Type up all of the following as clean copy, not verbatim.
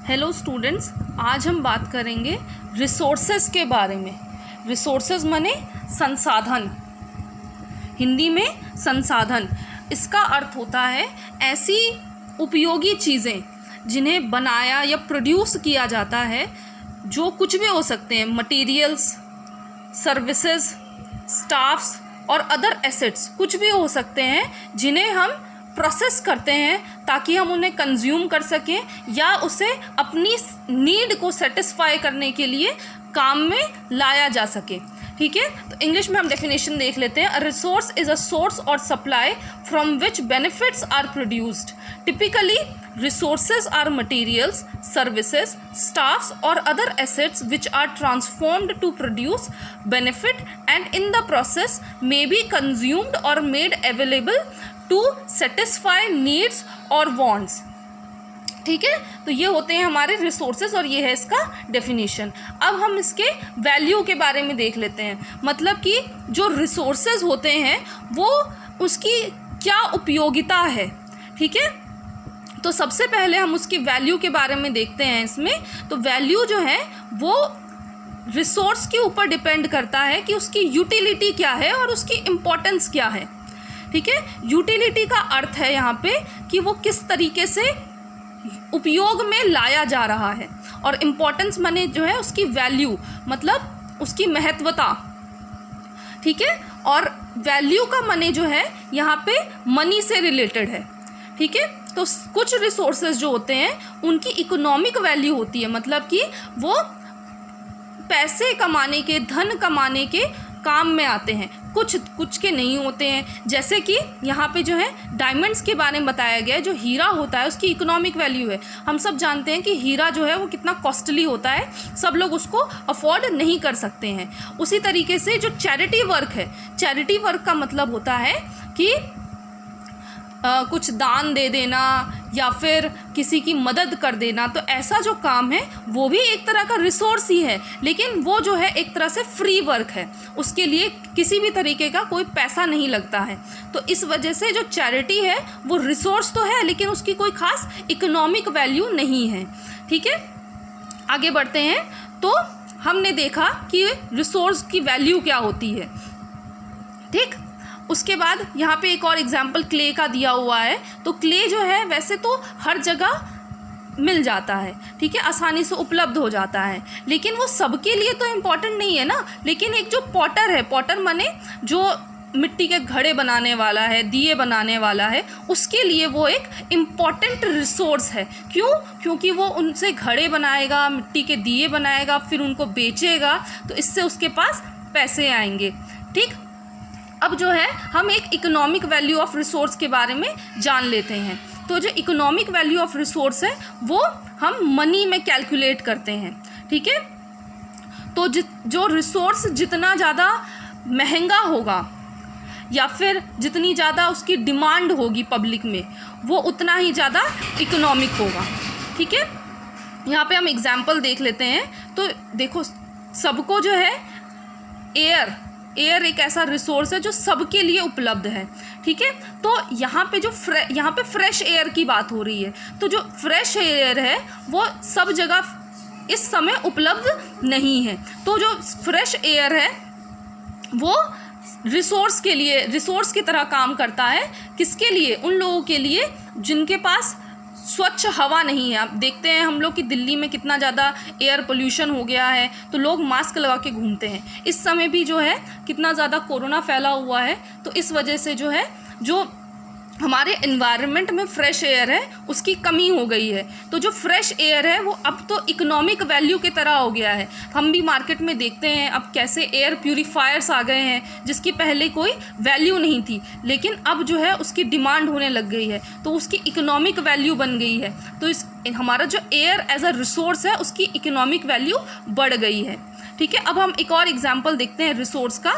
Hello students, आज हम बात करेंगे रिसोर्सेज के बारे में। रिसोर्सेज माने संसाधन, हिंदी में संसाधन। इसका अर्थ होता है ऐसी उपयोगी चीज़ें जिन्हें बनाया या प्रोड्यूस किया जाता है, जो कुछ भी हो सकते हैं, मटेरियल्स, सर्विसेज, स्टाफ्स और अदर एसेट्स, कुछ भी हो सकते हैं जिन्हें हम प्रोसेस करते हैं ताकि हम उन्हें कंज्यूम कर सकें या उसे अपनी नीड को सेटिस्फाई करने के लिए काम में लाया जा सके। ठीक है, तो इंग्लिश में हम डेफिनेशन देख लेते हैं। A resource is a source और supply from which benefits are produced. Typically resources are materials, services, staffs or other assets which are transformed to produce benefit and in the process may be consumed or made available to satisfy needs or wants। ठीक है, तो ये होते हैं हमारे resources और ये है इसका डेफिनेशन। अब हम इसके वैल्यू के बारे में देख लेते हैं। मतलब कि जो रिसोर्सेज होते हैं वो उसकी क्या उपयोगिता है। ठीक है, तो सबसे पहले हम उसकी वैल्यू के बारे में देखते हैं। इसमें तो वैल्यू जो है वो रिसोर्स के ऊपर डिपेंड करता है कि उसकी यूटिलिटी क्या है और उसकी इम्पोर्टेंस क्या है। ठीक है, यूटिलिटी का अर्थ है यहाँ पे कि वो किस तरीके से उपयोग में लाया जा रहा है, और इम्पोर्टेंस माने जो है उसकी वैल्यू, मतलब उसकी महत्वता। ठीक है, और वैल्यू का माने जो है यहाँ पे मनी से रिलेटेड है। ठीक है, तो कुछ रिसोर्सेज जो होते हैं उनकी इकोनॉमिक वैल्यू होती है, मतलब कि वो पैसे कमाने के, धन कमाने के काम में आते हैं, कुछ के नहीं होते हैं। जैसे कि यहाँ पे जो है डायमंड्स के बारे में बताया गया है। जो हीरा होता है उसकी इकोनॉमिक वैल्यू है। हम सब जानते हैं कि हीरा जो है वो कितना कॉस्टली होता है, सब लोग उसको अफोर्ड नहीं कर सकते हैं। उसी तरीके से जो चैरिटी वर्क है, चैरिटी वर्क का मतलब होता है कि कुछ दान दे देना या फिर किसी की मदद कर देना। तो ऐसा जो काम है वो भी एक तरह का रिसोर्स ही है, लेकिन वो जो है एक तरह से फ्री वर्क है, उसके लिए किसी भी तरीके का कोई पैसा नहीं लगता है। तो इस वजह से जो चैरिटी है वो रिसोर्स तो है, लेकिन उसकी कोई ख़ास इकोनॉमिक वैल्यू नहीं है। ठीक है, आगे बढ़ते हैं। तो हमने देखा कि रिसोर्स की वैल्यू क्या होती है। ठीक, उसके बाद यहाँ पे एक और एग्जाम्पल क्ले का दिया हुआ है। तो क्ले जो है वैसे तो हर जगह मिल जाता है, ठीक है, आसानी से उपलब्ध हो जाता है, लेकिन वो सबके लिए तो इम्पॉर्टेंट नहीं है ना। लेकिन एक जो पॉटर है, पॉटर माने जो मिट्टी के घड़े बनाने वाला है, दिए बनाने वाला है, उसके लिए वो एक इम्पॉर्टेंट रिसोर्स है। क्यों? क्योंकि वो उनसे घड़े बनाएगा, मिट्टी के दिए बनाएगा, फिर उनको बेचेगा, तो इससे उसके पास पैसे आएंगे। ठीक, अब जो है हम एक इकोनॉमिक वैल्यू ऑफ रिसोर्स के बारे में जान लेते हैं। तो जो इकोनॉमिक वैल्यू ऑफ रिसोर्स है वो हम मनी में कैलकुलेट करते हैं। ठीक है, तो जो रिसोर्स जितना ज़्यादा महंगा होगा या फिर जितनी ज़्यादा उसकी डिमांड होगी पब्लिक में, वो उतना ही ज़्यादा इकोनॉमिक होगा। ठीक है, यहाँ पे हम एग्जाम्पल देख लेते हैं। तो देखो, सबको जो है एयर एक ऐसा रिसोर्स है जो सबके लिए उपलब्ध है। ठीक है, तो यहाँ पे फ्रेश एयर की बात हो रही है। तो जो फ्रेश एयर है वो सब जगह इस समय उपलब्ध नहीं है। तो जो फ्रेश एयर है वो रिसोर्स के लिए, रिसोर्स की तरह काम करता है। किसके लिए? उन लोगों के लिए जिनके पास स्वच्छ हवा नहीं है। आप देखते हैं हम लोग कि दिल्ली में कितना ज़्यादा एयर पोल्यूशन हो गया है, तो लोग मास्क लगा के घूमते हैं। इस समय भी जो है कितना ज़्यादा कोरोना फैला हुआ है, तो इस वजह से जो है जो हमारे एनवायरनमेंट में फ्रेश एयर है उसकी कमी हो गई है। तो जो फ्रेश एयर है वो अब तो इकोनॉमिक वैल्यू की तरह हो गया है। हम भी मार्केट में देखते हैं अब कैसे एयर प्यूरीफायर्स आ गए हैं, जिसकी पहले कोई वैल्यू नहीं थी, लेकिन अब जो है उसकी डिमांड होने लग गई है, तो उसकी इकोनॉमिक वैल्यू बन गई है। तो हमारा जो एयर एज अ रिसोर्स है उसकी इकोनॉमिक वैल्यू बढ़ गई है। ठीक है, अब हम एक और एग्जाम्पल देखते हैं रिसोर्स का,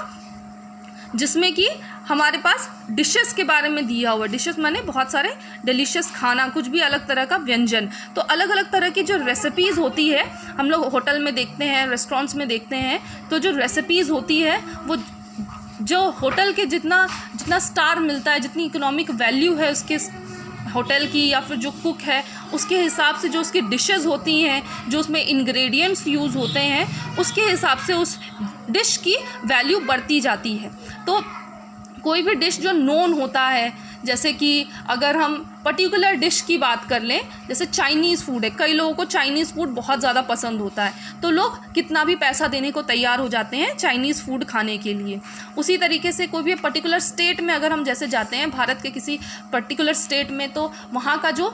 जिसमें कि हमारे पास डिशेस के बारे में दिया हुआ है। डिशेस माने बहुत सारे डिलीशियस खाना, कुछ भी अलग तरह का व्यंजन। तो अलग अलग तरह की जो रेसिपीज़ होती है, हम लोग होटल में देखते हैं, रेस्टोरेंट्स में देखते हैं, तो जो रेसिपीज़ होती है वो जो होटल के जितना स्टार मिलता है, जितनी इकोनॉमिक वैल्यू है उसके होटल की या फिर जो कुक है उसके हिसाब से जो उसकी डिशेस होती हैं, जो उसमें इंग्रेडिएंट्स यूज़ होते हैं, उसके हिसाब से उस डिश की वैल्यू बढ़ती जाती है। तो कोई भी डिश जो नोन होता है, जैसे कि अगर हम पर्टिकुलर डिश की बात कर लें, जैसे चाइनीज़ फूड है, कई लोगों को चाइनीज़ फूड बहुत ज़्यादा पसंद होता है, तो लोग कितना भी पैसा देने को तैयार हो जाते हैं चाइनीज़ फूड खाने के लिए। उसी तरीके से कोई भी पर्टिकुलर स्टेट में अगर हम जैसे जाते हैं भारत के किसी पर्टिकुलर स्टेट में, तो वहाँ का जो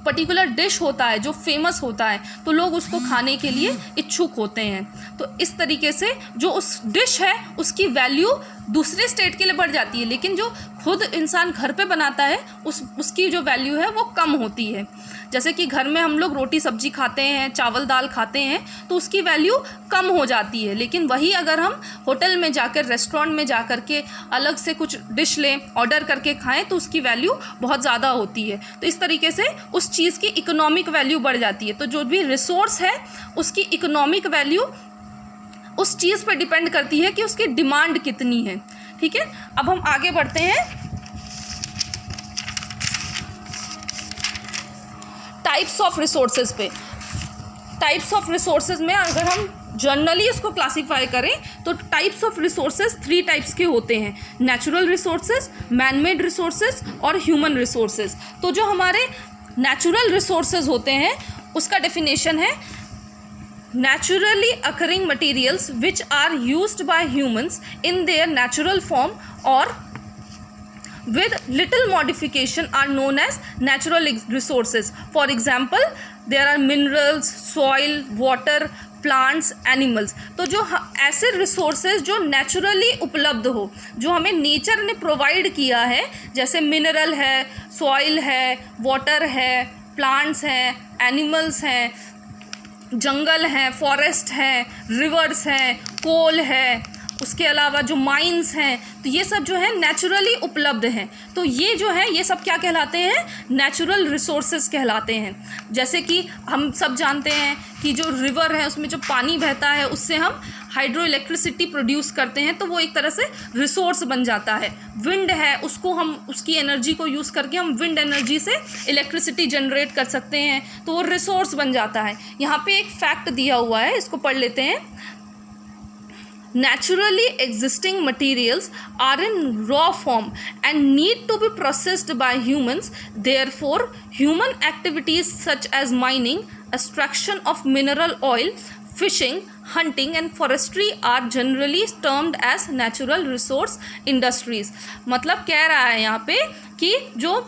पर्टिकुलर डिश होता है जो फेमस होता है, तो लोग उसको खाने के लिए इच्छुक होते हैं। तो इस तरीके से जो उस डिश है उसकी वैल्यू दूसरे स्टेट के लिए बढ़ जाती है, लेकिन जो खुद इंसान घर पे बनाता है उसकी जो वैल्यू है वो कम होती है। जैसे कि घर में हम लोग रोटी सब्जी खाते हैं, चावल दाल खाते हैं, तो उसकी वैल्यू कम हो जाती है। लेकिन वही अगर हम होटल में जाकर, रेस्टोरेंट में जाकर के अलग से कुछ डिश लें, ऑर्डर करके खाएं, तो उसकी वैल्यू बहुत ज़्यादा होती है। तो इस तरीके से उस चीज़ की इकोनॉमिक वैल्यू बढ़ जाती है। तो जो भी रिसोर्स है उसकी इकोनॉमिक वैल्यू उस चीज़ पर डिपेंड करती है कि उसकी डिमांड कितनी है। ठीक है, अब हम आगे बढ़ते हैं टाइप्स ऑफ रिसोर्सेज पे। टाइप्स ऑफ रिसोर्सेज में अगर हम जनरली इसको क्लासीफाई करें तो टाइप्स ऑफ रिसोर्सेज 3 टाइप्स के होते हैं: natural resources, man made resources और ह्यूमन रिसोर्सेज। तो जो हमारे नेचुरल रिसोर्सेज होते हैं उसका डेफिनेशन है naturally occurring materials which are used by humans in their natural form or with little modification are known as natural resources. For example, there are minerals, soil, water, plants, animals. तो जो ऐसे resources जो naturally उपलब्ध हो, जो हमें nature ने provide किया है, जैसे मिनरल है, सॉइल है, वाटर है, प्लांट्स हैं, एनिमल्स हैं, जंगल है, फॉरेस्ट है, रिवर्स हैं, कोल है, उसके अलावा जो माइंस हैं, तो ये सब जो है नेचुरली उपलब्ध हैं। तो ये जो है ये सब क्या कहलाते हैं? नेचुरल रिसोर्सेज कहलाते हैं। जैसे कि हम सब जानते हैं कि जो रिवर है उसमें जो पानी बहता है उससे हम हाइड्रो इलेक्ट्रिसिटी प्रोड्यूस करते हैं, तो वो एक तरह से रिसोर्स बन जाता है। विंड है, उसको हम उसकी एनर्जी को यूज़ करके हम विंड एनर्जी से इलेक्ट्रिसिटी जनरेट कर सकते हैं, तो वो रिसोर्स बन जाता है। यहाँ पे एक फैक्ट दिया हुआ है, इसको पढ़ लेते हैं। Naturally existing materials are in raw form and need to be processed by humans. Therefore, human activities such as mining, extraction of mineral oil, fishing, hunting and forestry are generally termed as natural resource industries. मतलब कह रहा है यहाँ पे कि जो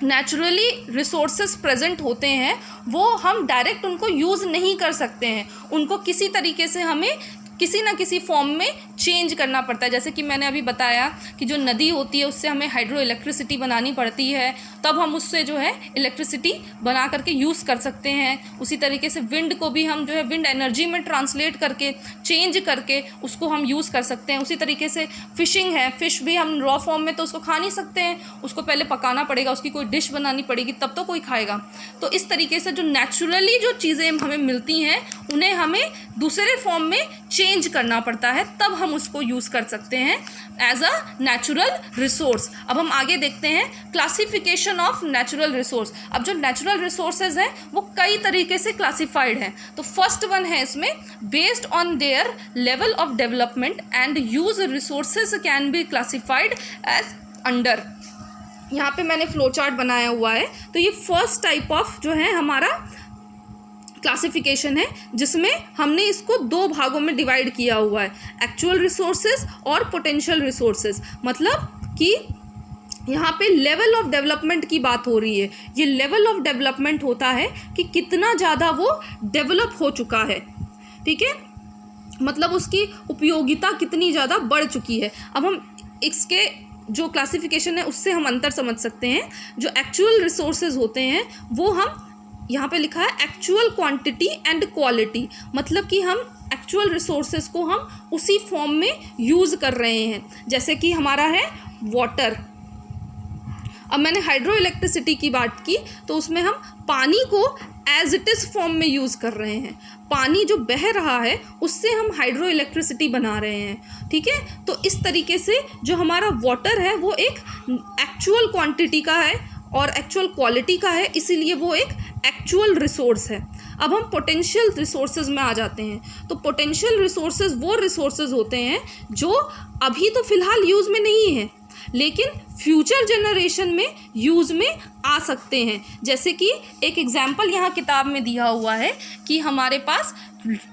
naturally resources present होते हैं वो हम डायरेक्ट उनको यूज़ नहीं कर सकते हैं, उनको किसी तरीके से हमें किसी ना किसी फॉर्म में चेंज करना पड़ता है। जैसे कि मैंने अभी बताया कि जो नदी होती है उससे हमें हाइड्रो इलेक्ट्रिसिटी बनानी पड़ती है, तब हम उससे जो है इलेक्ट्रिसिटी बना करके यूज़ कर सकते हैं। उसी तरीके से विंड को भी हम जो है विंड एनर्जी में ट्रांसलेट करके चेंज करके उसको हम यूज़ कर सकते हैं। उसी तरीके से फ़िशिंग है, फ़िश भी हम रॉ फॉर्म में तो उसको खा नहीं सकते हैं, उसको पहले पकाना पड़ेगा, उसकी कोई डिश बनानी पड़ेगी, तब तो कोई खाएगा। तो इस तरीके से जो नेचुरली जो चीज़ें हमें मिलती हैं उन्हें हमें दूसरे फॉर्म में चेंज करना पड़ता है, तब हम उसको यूज़ कर सकते हैं एज अ नेचुरल रिसोर्स। अब हम आगे देखते हैं क्लासिफिकेशन ऑफ नेचुरल रिसोर्स। अब जो नेचुरल रिसोर्सेज हैं वो कई तरीके से क्लासिफाइड हैं। तो फर्स्ट वन है इसमें based on their level of development and use resources can be classified as under. यहाँ पे मैंने फ्लो चार्ट बनाया हुआ है। तो ये फर्स्ट टाइप ऑफ जो है हमारा क्लासिफिकेशन है, जिसमें हमने इसको 2 भागों में डिवाइड किया हुआ है, एक्चुअल रिसोर्सेज और पोटेंशियल रिसोर्सेज। मतलब कि यहाँ पे लेवल ऑफ डेवलपमेंट की बात हो रही है। ये लेवल ऑफ डेवलपमेंट होता है कि कितना ज़्यादा वो डेवलप हो चुका है, ठीक है, मतलब उसकी उपयोगिता कितनी ज़्यादा बढ़ चुकी है। अब हम इसके जो क्लासिफिकेशन है उससे हम अंतर समझ सकते हैं। जो एक्चुअल रिसोर्सेज होते हैं वो हम यहाँ पे लिखा है एक्चुअल क्वांटिटी एंड क्वालिटी, मतलब कि हम एक्चुअल रिसोर्सेज को हम उसी फॉर्म में यूज़ कर रहे हैं। जैसे कि हमारा है वाटर। अब मैंने हाइड्रो इलेक्ट्रिसिटी की बात की तो उसमें हम पानी को एज इट इज़ फॉर्म में यूज़ कर रहे हैं। पानी जो बह रहा है उससे हम हाइड्रो इलेक्ट्रिसिटी बना रहे हैं, ठीक है। तो इस तरीके से जो हमारा वाटर है वो एक एक्चुअल क्वांटिटी का है और एक्चुअल क्वालिटी का है, इसीलिए वो एक एक्चुअल रिसोर्स है। अब हम पोटेंशियल रिसोर्सेज में आ जाते हैं। तो पोटेंशियल रिसोर्सेज वो रिसोर्सेज होते हैं जो अभी तो फ़िलहाल यूज़ में नहीं है, लेकिन फ्यूचर जनरेशन में यूज़ में आ सकते हैं। जैसे कि एक एग्जाम्पल यहाँ किताब में दिया हुआ है कि हमारे पास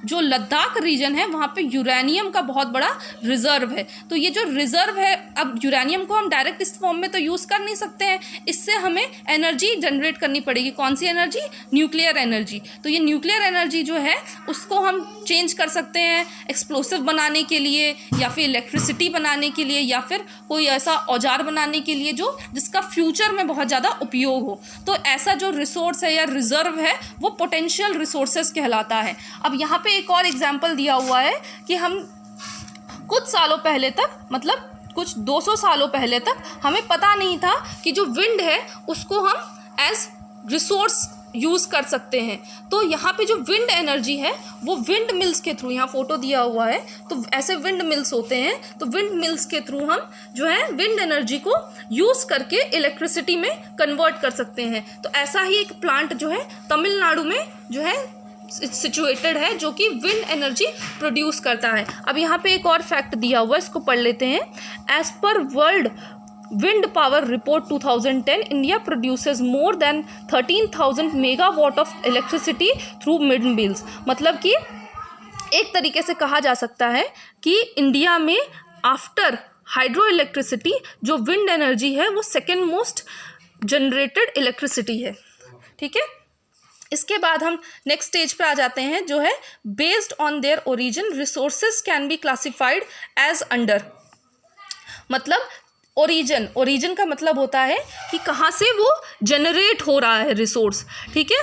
जो लद्दाख रीजन है वहाँ पे यूरेनियम का बहुत बड़ा रिज़र्व है। तो ये जो रिज़र्व है, अब यूरेनियम को हम डायरेक्ट इस फॉर्म में तो यूज़ कर नहीं सकते हैं, इससे हमें एनर्जी जनरेट करनी पड़ेगी। कौन सी एनर्जी? Nuclear energy. तो ये न्यूक्लियर एनर्जी जो है उसको हम चेंज कर सकते हैं एक्सप्लोसिव बनाने के लिए, या फिर इलेक्ट्रिसिटी बनाने के लिए, या फिर कोई ऐसा औजार बनाने के लिए जिसका फ्यूचर में बहुत ज़्यादा उपयोग हो। तो ऐसा जो रिसोर्स है या रिज़र्व है वो पोटेंशियल रिसोर्सेज कहलाता है। अब यहाँ पे एक और एग्जाम्पल दिया हुआ है कि हम कुछ सालों पहले तक, मतलब कुछ 200 सालों पहले तक हमें पता नहीं था कि जो विंड है उसको हम एज रिसोर्स यूज़ कर सकते हैं। तो यहाँ पे जो विंड एनर्जी है वो विंड मिल्स के थ्रू, यहाँ फोटो दिया हुआ है, तो ऐसे विंड मिल्स होते हैं। तो विंड मिल्स के थ्रू हम जो है विंड एनर्जी को यूज़ करके इलेक्ट्रिसिटी में कन्वर्ट कर सकते हैं। तो ऐसा ही एक प्लांट जो है तमिलनाडु में जो है सिचुएटेड है, जो कि विंड एनर्जी प्रोड्यूस करता है। अब यहाँ पे एक और फैक्ट दिया हुआ है, इसको पढ़ लेते हैं। As per world wind power report 2010, India produces more than 13,000 megawatt of electricity through wind mills. मतलब कि एक तरीके से कहा जा सकता है कि इंडिया में आफ्टर हाइड्रो इलेक्ट्रिसिटी जो विंड एनर्जी है वो सेकेंड मोस्ट जनरेटेड इलेक्ट्रिसिटी है। ठीक है, इसके बाद हम नेक्स्ट स्टेज पे आ जाते हैं, जो है based on their origin resources can be classified as under. मतलब ओरिजिन का मतलब होता है कि कहाँ से वो जनरेट हो रहा है रिसोर्स। ठीक है,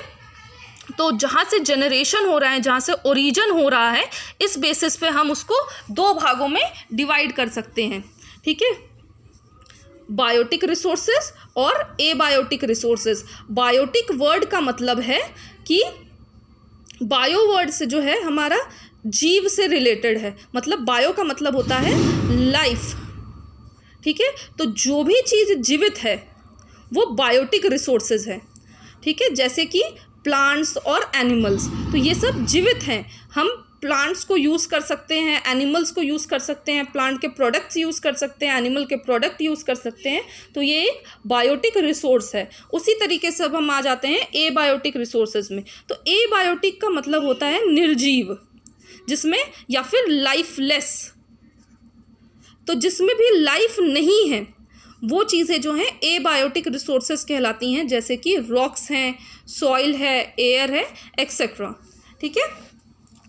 तो जहाँ से जनरेशन हो रहा है, जहाँ से ओरिजिन हो रहा है, इस बेसिस पे हम उसको दो भागों में डिवाइड कर सकते हैं। ठीक है, बायोटिक रिसोर्सेज और एबायोटिक रिसोर्सेज। बायोटिक वर्ड का मतलब है कि बायो वर्ड से जो है हमारा जीव से रिलेटेड है, मतलब बायो का मतलब होता है लाइफ। ठीक है, तो जो भी चीज़ जीवित है वो बायोटिक रिसोर्सेज है। ठीक है, जैसे कि प्लांट्स और एनिमल्स, तो ये सब जीवित हैं। हम प्लांट्स को यूज़ कर सकते हैं, एनिमल्स को यूज़ कर सकते हैं, प्लांट के प्रोडक्ट्स यूज़ कर सकते हैं, एनिमल के प्रोडक्ट यूज़ कर सकते हैं। तो ये एक बायोटिक रिसोर्स है। उसी तरीके से अब हम आ जाते हैं एबायोटिक रिसोर्सेज में। तो एबायोटिक का मतलब होता है निर्जीव, जिसमें या फिर लाइफलेस, तो जिसमें भी लाइफ नहीं है वो चीज़ें जो हैं एबायोटिक रिसोर्सेज कहलाती हैं, जैसे कि रॉक्स हैं, सॉइल है, एयर है, एक्सेट्रा। ठीक है,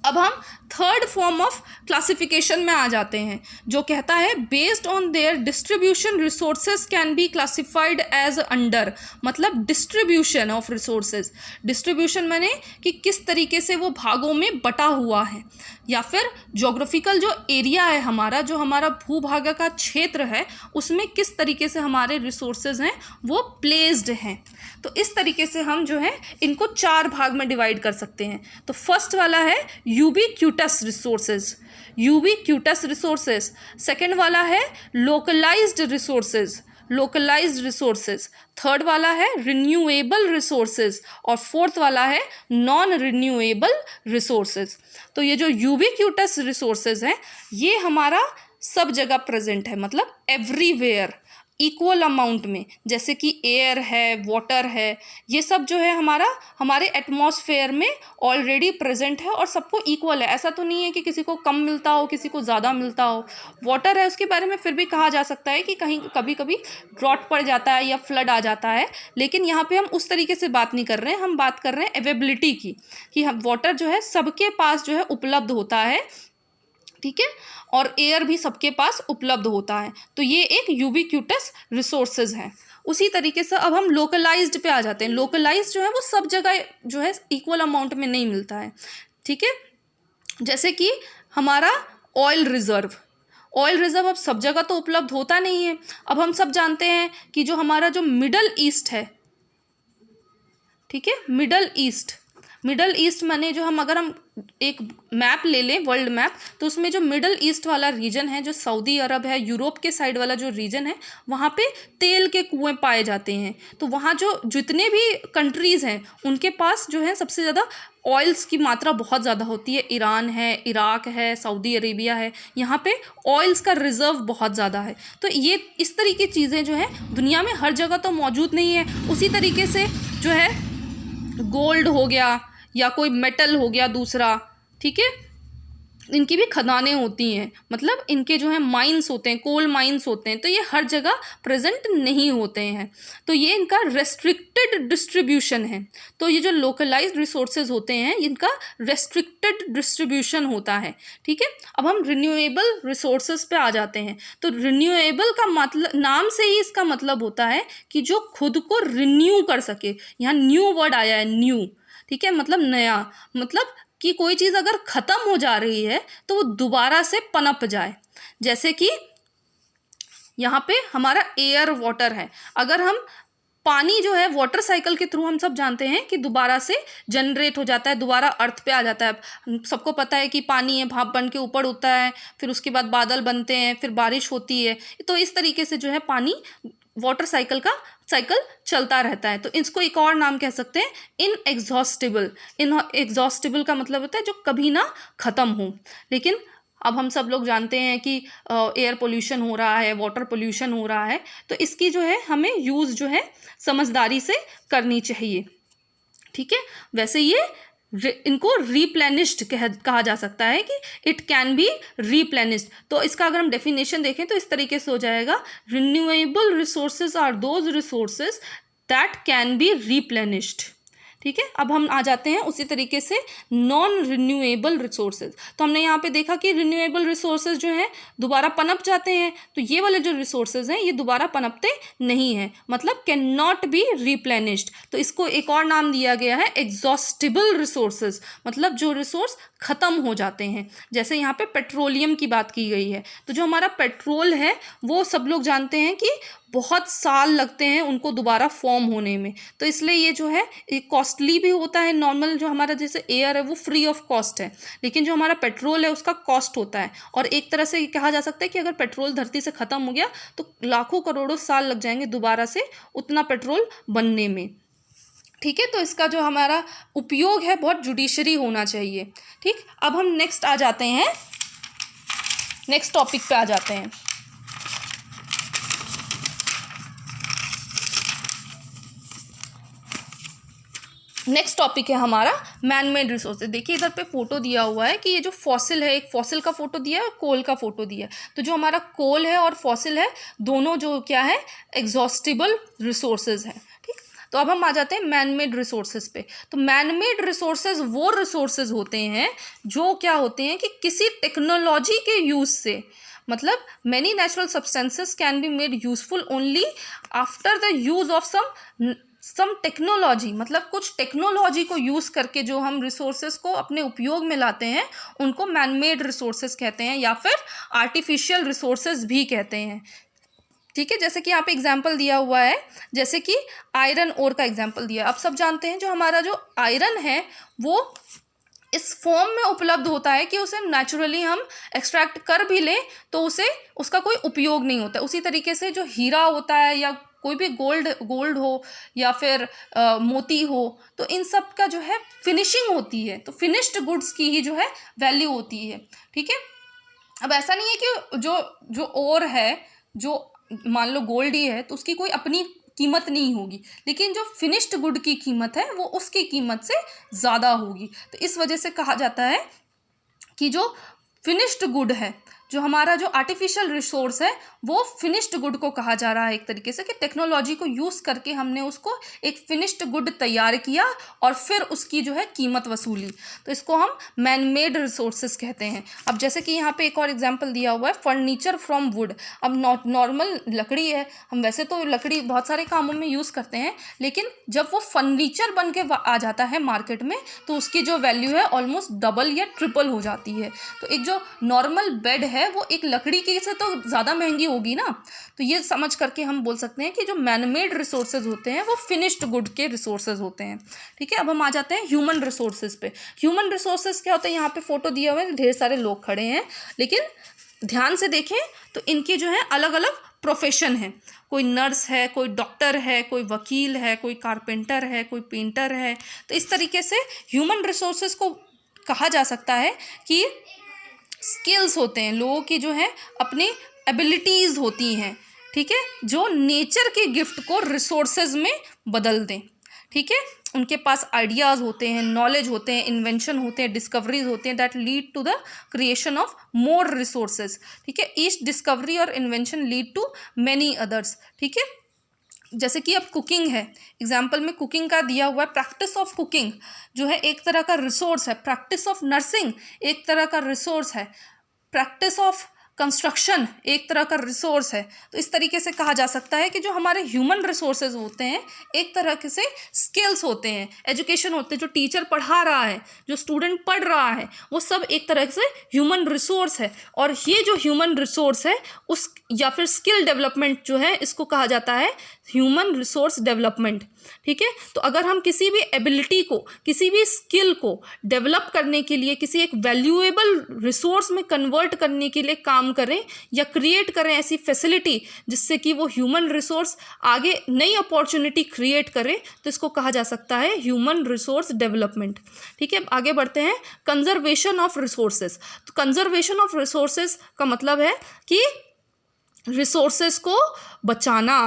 अब हम थर्ड फॉर्म ऑफ क्लासिफिकेशन में आ जाते हैं, जो कहता है based on their distribution resources can be classified as under. मतलब डिस्ट्रीब्यूशन ऑफ रिसोर्सेज, डिस्ट्रीब्यूशन माने कि किस तरीके से वो भागों में बटा हुआ है, या फिर ज्योग्राफिकल जो एरिया है हमारा, जो हमारा भूभाग का क्षेत्र है, उसमें किस तरीके से हमारे रिसोर्सेज हैं वो प्लेस्ड हैं। तो इस तरीके से हम जो है इनको चार भाग में डिवाइड कर सकते हैं। तो फर्स्ट वाला है ubiquitous resources, ubiquitous resources. Second वाला है localized resources, localized resources. Third वाला है रिन्यूएबल रिसोर्सेज, और फोर्थ वाला है नॉन रिन्यूएबल रिसोर्सेज। तो ये जो यूबीक्यूटस रिसोर्सेज हैं ये हमारा सब जगह प्रेजेंट है, मतलब एवरीवेयर इक्वल अमाउंट में, जैसे कि एयर है, वाटर है, ये सब जो है हमारे एटमॉस्फेयर में ऑलरेडी प्रेजेंट है और सबको इक्वल है। ऐसा तो नहीं है कि किसी को कम मिलता हो, किसी को ज़्यादा मिलता हो। वाटर है, उसके बारे में फिर भी कहा जा सकता है कि कहीं कभी कभी ड्रॉट पड़ जाता है या फ्लड आ जाता है, लेकिन यहाँ पे हम उस तरीके से बात नहीं कर रहे हैं। हम बात कर रहे हैं अवेबिलिटी की, कि हम वाटर जो है सबके पास जो है उपलब्ध होता है। ठीक है, और एयर भी सबके पास उपलब्ध होता है। तो ये एक यूबीक्यूटस रिसोर्सेज हैं। उसी तरीके से अब हम लोकलाइज्ड पे आ जाते हैं। लोकलाइज्ड जो है वो सब जगह जो है इक्वल अमाउंट में नहीं मिलता है। ठीक है, जैसे कि हमारा ऑयल रिज़र्व, ऑयल रिज़र्व अब सब जगह तो उपलब्ध होता नहीं है। अब हम सब जानते हैं कि जो हमारा जो मिडल ईस्ट है, ठीक है, मिडल ईस्ट मिडल ईस्ट माने जो अगर हम एक मैप ले लें, वर्ल्ड मैप, तो उसमें जो मिडल ईस्ट वाला रीजन है, जो सऊदी अरब है, यूरोप के साइड वाला जो रीजन है, वहाँ पे तेल के कुएं पाए जाते हैं। तो वहाँ जो जितने भी कंट्रीज़ हैं उनके पास जो है सबसे ज़्यादा ऑयल्स की मात्रा बहुत ज़्यादा होती है। ईरान है, इराक है, सऊदी अरेबिया है, यहाँ पे ऑयल्स का रिज़र्व बहुत ज़्यादा है। तो ये इस तरीके की चीज़ें जो हैं दुनिया में हर जगह तो मौजूद नहीं है। उसी तरीके से जो है गोल्ड हो गया या कोई मेटल हो गया दूसरा, ठीक है, इनकी भी खदानें होती हैं, मतलब इनके जो है माइंस होते हैं, कोल माइंस होते हैं, तो ये हर जगह प्रेजेंट नहीं होते हैं। तो ये इनका रेस्ट्रिक्टेड डिस्ट्रीब्यूशन है। तो ये जो लोकलाइज्ड रिसोर्सेज होते हैं इनका रेस्ट्रिक्टेड डिस्ट्रीब्यूशन होता है, ठीक है। अब हम रिन्यूएबल रिसोर्सेज पे आ जाते हैं। तो रिन्यूएबल का मतलब, नाम से ही इसका मतलब होता है कि जो खुद को रिन्यू कर सके। यहाँ न्यू वर्ड आया है, न्यू, ठीक है, मतलब नया, मतलब कि कोई चीज़ अगर ख़त्म हो जा रही है तो वो दोबारा से पनप जाए। जैसे कि यहाँ पे हमारा एयर वाटर है, अगर हम पानी जो है वाटर साइकिल के थ्रू हम सब जानते हैं कि दोबारा से जनरेट हो जाता है, दोबारा अर्थ पे आ जाता है। सबको पता है कि पानी है, भाप बन के ऊपर होता है, फिर उसके बाद बादल बनते हैं, फिर बारिश होती है। तो इस तरीके से जो है पानी वाटर साइकिल का साइकिल चलता रहता है। तो इसको एक और नाम कह सकते हैं इनएग्जॉस्टिबल। इनएग्जॉस्टिबल का मतलब होता है जो कभी ना ख़त्म हो। लेकिन अब हम सब लोग जानते हैं कि एयर पोल्यूशन हो रहा है, वाटर पोल्यूशन हो रहा है, तो इसकी जो है हमें यूज़ जो है समझदारी से करनी चाहिए, ठीक है। वैसे ये इनको रिप्लेनिश्ड कहा जा सकता है कि इट कैन बी रिप्लेनिश्ड। तो इसका अगर हम डेफिनेशन देखें तो इस तरीके से हो जाएगा, renewable resources are those resources that can be replenished, ठीक है। अब हम आ जाते हैं उसी तरीके से नॉन रिन्यूएबल रिसोर्सेज। तो हमने यहाँ पे देखा कि रिन्यूएबल रिसोर्सेज जो हैं दोबारा पनप जाते हैं, तो ये वाले जो रिसोर्सेज हैं ये दोबारा पनपते नहीं हैं, मतलब कैन नॉट बी रिप्लेनिश्ड। तो इसको एक और नाम दिया गया है एग्जॉस्टिबल रिसोर्सेज, मतलब जो रिसोर्स ख़त्म हो जाते हैं। जैसे यहाँ पे पेट्रोलियम की बात की गई है, तो जो हमारा पेट्रोल है वो सब लोग जानते हैं कि बहुत साल लगते हैं उनको दोबारा फॉर्म होने में, तो इसलिए ये जो है कॉस्टली भी होता है। नॉर्मल जो हमारा जैसे एयर है वो फ्री ऑफ कॉस्ट है, लेकिन जो हमारा पेट्रोल है उसका कॉस्ट होता है। और एक तरह से कहा जा सकता है कि अगर पेट्रोल धरती से ख़त्म हो गया तो लाखों करोड़ों साल लग जाएंगे दोबारा से उतना पेट्रोल बनने में, ठीक है। तो इसका जो हमारा उपयोग है बहुत जुडिशरी होना चाहिए, ठीक। अब हम नेक्स्ट आ जाते हैं, नेक्स्ट टॉपिक पे आ जाते हैं। नेक्स्ट टॉपिक है हमारा मैन मेड रिसोर्सेज। देखिए इधर पे फोटो दिया हुआ है कि ये जो फॉसिल है, एक फॉसिल का फोटो दिया है और कोल का फोटो दिया है। तो जो हमारा कोल है और फॉसिल है दोनों जो क्या है एग्जॉस्टिबल रिसोर्सेज हैं, ठीक। तो अब हम आ जाते हैं मैन मेड रिसोर्सेज पे। तो मैन मेड रिसोर्सेज वो रिसोर्सेज होते हैं जो क्या होते हैं कि किसी टेक्नोलॉजी के यूज़ से, मतलब many natural substances can be made useful only after the use of some technology, मतलब कुछ टेक्नोलॉजी को यूज़ करके जो हम रिसोर्सेज को अपने उपयोग में लाते हैं उनको मैन मेड रिसोर्सेज कहते हैं, या फिर आर्टिफिशियल रिसोर्सेज भी कहते हैं, ठीक है। जैसे कि यहाँ पे एग्जाम्पल दिया हुआ है, जैसे कि आयरन ओर का एग्जाम्पल दिया है। अब सब जानते हैं जो हमारा जो आयरन है वो इस फॉर्म में उपलब्ध होता है कि उसे नेचुरली हम एक्सट्रैक्ट कर भी लें तो उसे उसका कोई उपयोग नहीं होता। उसी तरीके से जो हीरा होता है या कोई भी गोल्ड हो या फिर मोती हो, तो इन सब का जो है फिनिशिंग होती है, तो फिनिश्ड गुड्स की ही जो है वैल्यू होती है, ठीक है। अब ऐसा नहीं है कि जो ओर है, जो मान लो गोल्ड ही है तो उसकी कोई अपनी कीमत नहीं होगी, लेकिन जो फिनिश्ड गुड की कीमत है वो उसकी कीमत से ज़्यादा होगी। तो इस वजह से कहा जाता है कि जो फिनिश्ड गुड है, जो हमारा जो आर्टिफिशियल रिसोर्स है वो फिनिश्ड गुड को कहा जा रहा है एक तरीके से, कि टेक्नोलॉजी को यूज़ करके हमने उसको एक फिनिश्ड गुड तैयार किया और फिर उसकी जो है कीमत वसूली, तो इसको हम मैन मेड रिसोर्सेज कहते हैं। अब जैसे कि यहाँ पे एक और एग्जांपल दिया हुआ है फर्नीचर फ्रॉम वुड। अब नॉर्मल लकड़ी है, हम वैसे तो लकड़ी बहुत सारे कामों में यूज़ करते हैं, लेकिन जब वो फर्नीचर बन के आ जाता है मार्केट में तो उसकी जो वैल्यू है ऑलमोस्ट डबल या ट्रिपल हो जाती है। तो एक जो नॉर्मल बेड है वो एक लकड़ी की से तो ज़्यादा महंगी होगी ना। तो ये समझ करके हम बोल सकते हैं कि जो मैन मेड रिसोर्सेज होते हैं वो फिनिश्ड गुड के रिसोर्सेज होते हैं। ठीक है, अब हम आ जाते हैं ह्यूमन रिसोर्सेज पे। ह्यूमन रिसोर्सेज क्या होता है, यहाँ पे फोटो दिया हुआ है, ढेर सारे लोग खड़े हैं, लेकिन ध्यान से देखें तो इनके जो है अलग अलग प्रोफेशन है। कोई नर्स है, कोई डॉक्टर है, कोई वकील है, कोई कारपेंटर है, कोई पेंटर है। तो इस तरीके से ह्यूमन रिसोर्सेज को कहा जा सकता है कि स्किल्स होते हैं, लोगों की जो है अपनी एबिलिटीज़ होती हैं, ठीक है, जो नेचर के गिफ्ट को रिसोर्सेज में बदल दें। ठीक है, उनके पास आइडियाज़ होते हैं, नॉलेज होते हैं, इन्वेंशन होते हैं, डिस्कवरीज होते हैं that lead to the creation of more resources. ठीक है, ईच डिस्कवरी और invention lead to many others. ठीक है, जैसे कि अब कुकिंग है, एग्जाम्पल में कुकिंग का दिया हुआ है, प्रैक्टिस ऑफ कुकिंग जो है एक तरह का रिसोर्स है, प्रैक्टिस ऑफ नर्सिंग एक तरह का रिसोर्स है, प्रैक्टिस ऑफ कंस्ट्रक्शन एक तरह का रिसोर्स है। तो इस तरीके से कहा जा सकता है कि जो हमारे ह्यूमन रिसोर्सेज होते हैं एक तरह से स्किल्स होते हैं, एजुकेशन होते हैं, जो टीचर पढ़ा रहा है, जो स्टूडेंट पढ़ रहा है, वो सब एक तरह से ह्यूमन रिसोर्स है। और ये जो ह्यूमन रिसोर्स है उस या फिर स्किल डेवलपमेंट जो है इसको कहा जाता है ह्यूमन रिसोर्स डेवलपमेंट। ठीक है, तो अगर हम किसी भी एबिलिटी को, किसी भी स्किल को डेवलप करने के लिए, किसी एक वैल्यूएबल रिसोर्स में कन्वर्ट करने के लिए काम करें या क्रिएट करें ऐसी फैसिलिटी जिससे कि वो ह्यूमन रिसोर्स आगे नई अपॉर्चुनिटी क्रिएट करे, तो इसको कहा जा सकता है ह्यूमन रिसोर्स डेवलपमेंट। ठीक है, आगे बढ़ते हैं, कंजर्वेशन ऑफ रिसोर्सेज। तो कंजर्वेशन ऑफ रिसोर्सेज का मतलब है कि रिसोर्सेज को बचाना।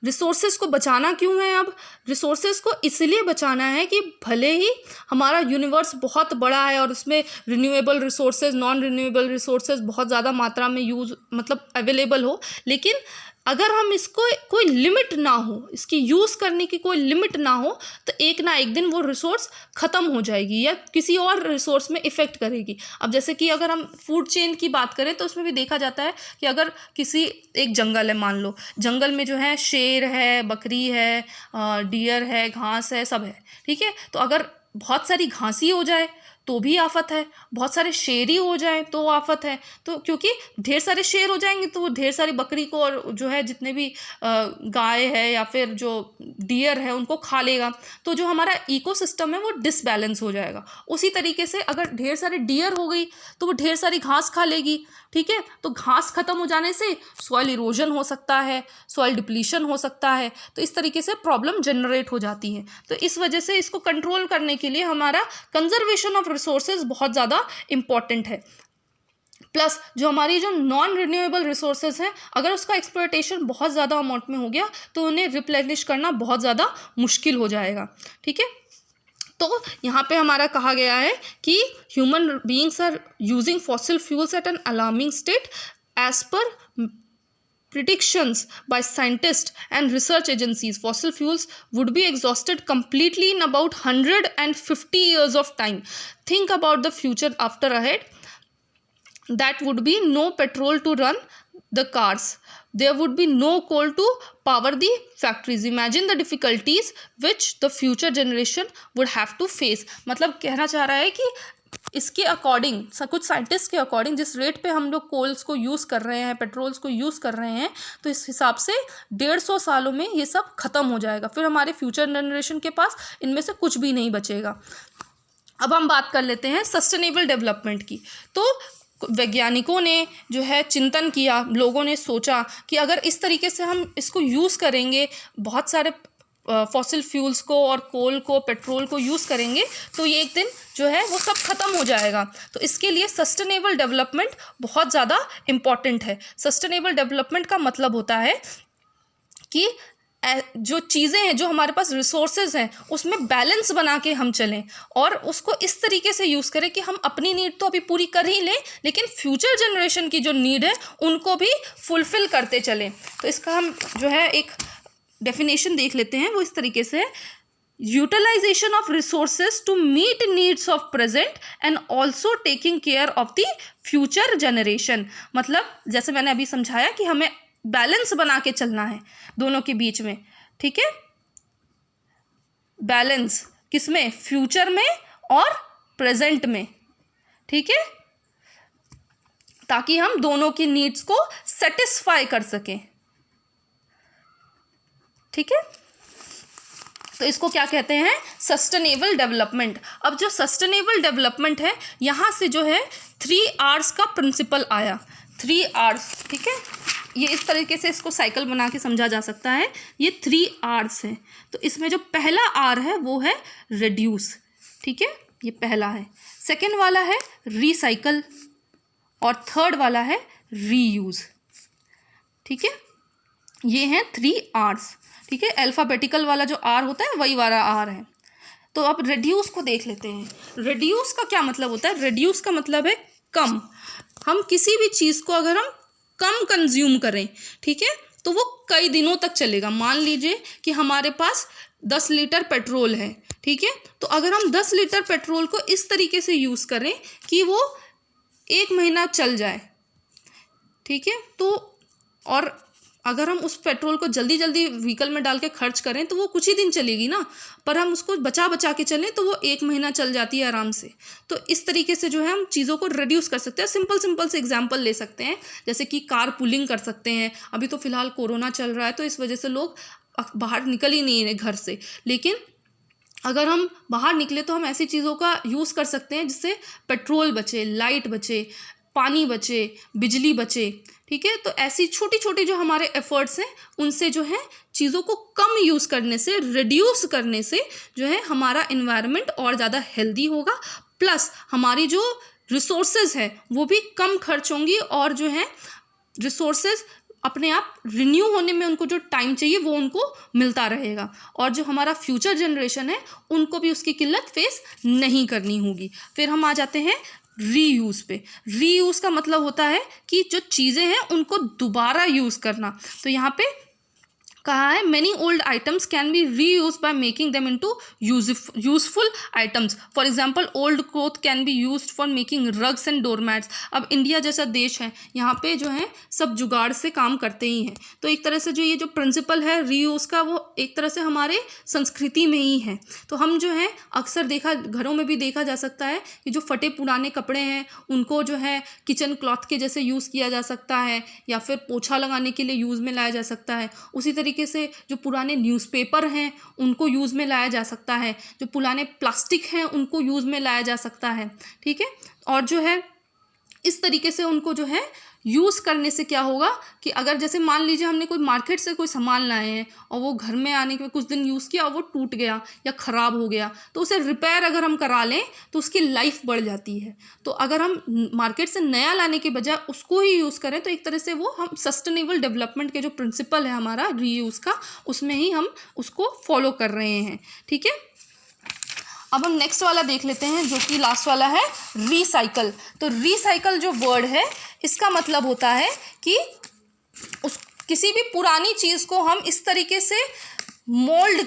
रिसोर्सेज को बचाना क्यों है? अब रिसोर्सेज को इसलिए बचाना है कि भले ही हमारा यूनिवर्स बहुत बड़ा है और उसमें renewable resources, non renewable resources बहुत ज़्यादा मात्रा में यूज़ मतलब अवेलेबल हो, लेकिन अगर हम इसको कोई लिमिट ना हो, इसकी यूज़ करने की कोई लिमिट ना हो, तो एक ना एक दिन वो रिसोर्स ख़त्म हो जाएगी या किसी और रिसोर्स में इफ़ेक्ट करेगी। अब जैसे कि अगर हम फूड चेन की बात करें तो उसमें भी देखा जाता है कि अगर किसी एक जंगल है, मान लो जंगल में जो है शेर है, बकरी है, डियर है, घास है, सब है। ठीक है, तो अगर बहुत सारी घासी हो जाए तो भी आफत है, बहुत सारे शेर ही हो जाए तो आफत है। तो क्योंकि ढेर सारे शेर हो जाएंगे तो वो ढेर सारी बकरी को और जो है जितने भी गाय है या फिर जो डियर है उनको खा लेगा, तो जो हमारा इकोसिस्टम है वो डिसबैलेंस हो जाएगा। उसी तरीके से अगर ढेर सारे डियर हो गई तो वो ढेर सारी घास खा लेगी। ठीक है, तो घास खत्म हो जाने से सॉइल इरोजन हो सकता है, सॉइल डिप्लीशन हो सकता है, तो इस तरीके से प्रॉब्लम जनरेट हो जाती है। तो इस वजह से इसको कंट्रोल करने के लिए हमारा कंजर्वेशन ऑफ रिसोर्सेज बहुत ज़्यादा इम्पॉर्टेंट है। प्लस जो हमारी जो नॉन रिन्यूएबल रिसोर्सेज हैं, अगर उसका एक्सप्लॉयटेशन बहुत ज़्यादा अमाउंट में हो गया तो उन्हें रिप्लेनिश करना बहुत ज़्यादा मुश्किल हो जाएगा। ठीक है, तो यहाँ पे हमारा कहा गया है कि human beings are using fossil fuels at an alarming state as per predictions by scientists and research agencies. Fossil fuels would be exhausted completely in about 150 years of time. Think about the future after ahead. That would be no petrol to run the cars. There would be no coal to power the factories. Imagine the difficulties which the future generation would have to face. मतलब कहना चाह रहा है कि इसके according, कुछ scientist के according, जिस रेट पे हम लोग कोल्स को यूज़ कर रहे हैं, पेट्रोल्स को यूज़ कर रहे हैं, तो इस हिसाब से 150 सालों में ये सब ख़त्म हो जाएगा। फिर हमारे फ्यूचर जनरेशन के पास इनमें से कुछ भी नहीं बचेगा। अब हम बात कर लेते हैं सस्टेनेबल डेवलपमेंट की। तो वैज्ञानिकों ने जो है चिंतन किया, लोगों ने सोचा कि अगर इस तरीके से हम इसको यूज़ करेंगे, बहुत सारे फॉसिल फ्यूल्स को और कोल को, पेट्रोल को यूज़ करेंगे, तो ये एक दिन जो है वो सब ख़त्म हो जाएगा। तो इसके लिए सस्टेनेबल डेवलपमेंट बहुत ज़्यादा इम्पॉर्टेंट है। सस्टेनेबल डेवलपमेंट का मतलब होता है कि जो चीज़ें हैं, जो हमारे पास रिसोर्सेज हैं, उसमें बैलेंस बना के हम चलें और उसको इस तरीके से यूज़ करें कि हम अपनी नीड तो अभी पूरी कर ही लें, लेकिन फ्यूचर जनरेशन की जो नीड है उनको भी फुलफ़िल करते चलें। तो इसका हम जो है एक डेफिनेशन देख लेते हैं, वो इस तरीके से है, utilization of resources to meet needs of present and also taking care of the future generation. मतलब जैसे मैंने अभी समझाया कि हमें बैलेंस बना के चलना है दोनों के बीच में। ठीक है, बैलेंस किसमें? फ्यूचर में और प्रेजेंट में। ठीक है, ताकि हम दोनों की नीड्स को सेटिस्फाई कर सकें। ठीक है, तो इसको क्या कहते हैं, सस्टेनेबल डेवलपमेंट। अब जो सस्टेनेबल डेवलपमेंट है, यहाँ से जो है 3Rs का प्रिंसिपल आया, 3Rs। ठीक है, ये इस तरीके से इसको साइकिल बना के समझा जा सकता है। ये 3Rs है। तो इसमें जो पहला R है वो है रिड्यूस। ठीक है, ये पहला है। सेकेंड वाला है रिसाइकल और थर्ड वाला है रीयूज़। ठीक है, ये हैं 3Rs। ठीक है, अल्फ़ाबेटिकल वाला जो R होता है वही वाला R है। तो अब रिड्यूस को देख लेते हैं। रिड्यूस का क्या मतलब होता है? रिड्यूस का मतलब है कम। हम किसी भी चीज़ को अगर हम कम कंज्यूम करें, ठीक है, तो वो कई दिनों तक चलेगा। मान लीजिए कि हमारे पास 10 लीटर पेट्रोल है, ठीक है, तो अगर हम 10 लीटर पेट्रोल को इस तरीके से यूज़ करें कि वो 1 महीना चल जाए, ठीक है, तो और अगर हम उस पेट्रोल को जल्दी जल्दी व्हीकल में डाल के खर्च करें तो वो कुछ ही दिन चलेगी ना, पर हम उसको बचा बचा के चलें तो वो 1 महीना चल जाती है आराम से। तो इस तरीके से जो है हम चीज़ों को रिड्यूस कर सकते हैं। सिंपल से एग्जांपल ले सकते हैं, जैसे कि कार पुलिंग कर सकते हैं। अभी तो फ़िलहाल कोरोना चल रहा है तो इस वजह से लोग बाहर निकल ही नहीं रहे घर से, लेकिन अगर हम बाहर निकले तो हम ऐसी चीज़ों का यूज़ कर सकते हैं जिससे पेट्रोल बचे, लाइट बचे, पानी बचे, बिजली बचे। ठीक है, तो ऐसी छोटी छोटी जो हमारे एफर्ट्स हैं उनसे जो है चीज़ों को कम यूज़ करने से, रिड्यूस करने से जो है हमारा इन्वायरमेंट और ज़्यादा हेल्दी होगा, प्लस हमारी जो रिसोर्सेज है वो भी कम खर्च होंगी और जो है रिसोर्सेज अपने आप रिन्यू होने में उनको जो टाइम चाहिए वो उनको मिलता रहेगा, और जो हमारा फ्यूचर जनरेशन है उनको भी उसकी किल्लत फेस नहीं करनी होगी। फिर हम आ जाते हैं रीयूज़ पे। रीयूज़ का मतलब होता है कि जो चीज़ें हैं उनको दोबारा यूज़ करना। तो यहाँ पे कहा है many old items can be reuse by making them into useful items. For example old cloth can be used for making rugs and doormats. अब इंडिया जैसा देश है, यहाँ पे जो है सब जुगाड़ से काम करते ही हैं। तो एक तरह से जो ये जो प्रिंसिपल है रीयूज़ का वो एक तरह से हमारे संस्कृति में ही है। तो हम जो है अक्सर घरों में भी देखा जा सकता है कि जो फटे पुराने कपड़े हैं उनको जो है किचन क्लॉथ के जैसे यूज़ किया जा सकता है, या फिर पोछा लगाने के लिए यूज़ में लाया जा सकता है। उसी तरीके से जो पुराने न्यूज़पेपर हैं उनको यूज़ में लाया जा सकता है, जो पुराने प्लास्टिक हैं उनको यूज़ में लाया जा सकता है। ठीक है, और जो है इस तरीके से उनको जो है यूज़ करने से क्या होगा कि अगर जैसे मान लीजिए हमने कोई मार्केट से कोई सामान लाए हैं और वो घर में आने के कुछ दिन यूज़ किया और वो टूट गया या ख़राब हो गया, तो उसे रिपेयर अगर हम करा लें तो उसकी लाइफ बढ़ जाती है। तो अगर हम मार्केट से नया लाने के बजाय उसको ही यूज़ करें तो एक तरह से वो हम सस्टेनेबल डेवलपमेंट के जो प्रिंसिपल है हमारा रीयूज़ का, उसमें ही हम उसको फॉलो कर रहे हैं। ठीक है, अब हम नेक्स्ट वाला देख लेते हैं जो कि लास्ट वाला है रीसाइकल। तो रीसाइकल जो वर्ड है इसका मतलब होता है कि किसी भी पुरानी चीज़ को हम इस तरीके से मोल्ड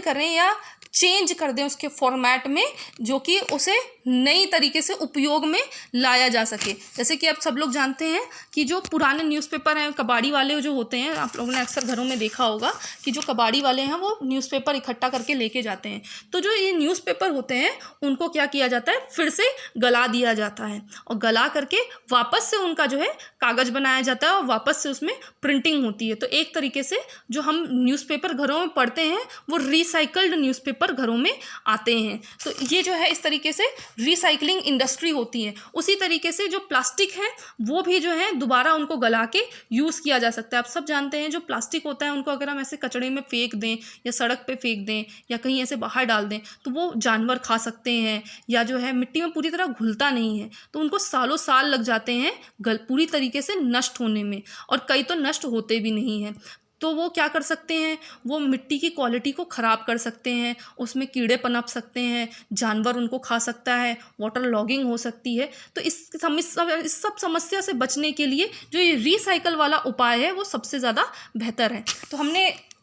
करें या चेंज कर दें उसके फॉर्मेट में, जो कि उसे नई तरीके से उपयोग में लाया जा सके। जैसे कि आप सब लोग जानते हैं कि जो पुराने न्यूज़पेपर हैं, कबाड़ी वाले जो होते हैं, आप लोगों ने अक्सर घरों में देखा होगा कि जो कबाड़ी वाले हैं वो न्यूज़पेपर इकट्ठा करके लेके जाते हैं। तो जो ये न्यूज़पेपर होते हैं उनको क्या किया जाता है, फिर से गला दिया जाता है और गला करके वापस से उनका जो है कागज़ बनाया जाता है और वापस से उसमें प्रिंटिंग होती है। तो एक तरीके से जो हम न्यूज़पेपर घरों में पढ़ते हैं वो रिसाइकल्ड न्यूज़पेपर घरों में आते हैं। तो ये जो है इस तरीके से रिसाइकलिंग इंडस्ट्री होती है। उसी तरीके से जो प्लास्टिक है वो भी जो है दोबारा उनको गला के यूज़ किया जा सकता है। आप सब जानते हैं जो प्लास्टिक होता है उनको अगर हम ऐसे कचड़े में फेंक दें या सड़क पे फेंक दें या कहीं ऐसे बाहर डाल दें तो वो जानवर खा सकते हैं, या जो है मिट्टी में पूरी तरह घुलता नहीं है, तो उनको सालों साल लग जाते हैं पूरी तरीके से नष्ट होने में, और कई तो नष्ट होते भी नहीं हैं। तो वो क्या कर सकते हैं, वो मिट्टी की क्वालिटी को ख़राब कर सकते हैं, उसमें कीड़े पनप सकते हैं, जानवर उनको खा सकता है, वाटर लॉगिंग हो सकती है। तो इस सब समस्या से बचने के लिए जो ये रिसाइकल वाला उपाय है वो सबसे ज़्यादा बेहतर है। तो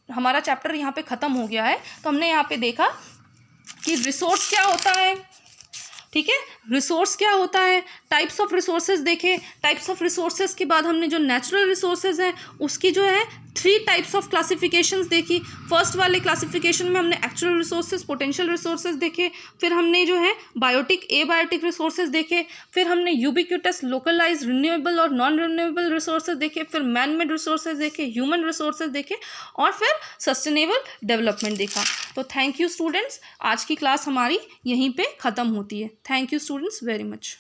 हमारा चैप्टर यहाँ पे ख़त्म हो गया है। तो हमने यहाँ पे देखा कि रिसोर्स क्या होता है, ठीक है, रिसोर्स क्या होता है, टाइप्स ऑफ रिसोर्सेज देखे। टाइप्स ऑफ रिसोर्सेज के बाद हमने जो नेचुरल रिसोर्सेज हैं उसकी जो है 3 टाइप्स ऑफ क्लासिफिकेशंस देखी। फर्स्ट वाले क्लासिफिकेशन में हमने एक्चुअल रिसोर्सेज, पोटेंशियल रिसोर्सेज देखे, फिर हमने जो है बायोटिक, एबायोटिक रिसोर्सेज देखे, फिर हमने यूबिक्यूटस, लोकलाइज, रिन्यूएबल और नॉन रिन्यूएबल रिसोर्सेज देखे, फिर मैन मेड रिसोर्सेज देखे, ह्यूमन रिसोर्सेज देखे और फिर सस्टेनेबल डेवलपमेंट देखा। तो थैंक यू स्टूडेंट्स, आज की क्लास हमारी यहीं पे ख़त्म होती है। Thank you students very much.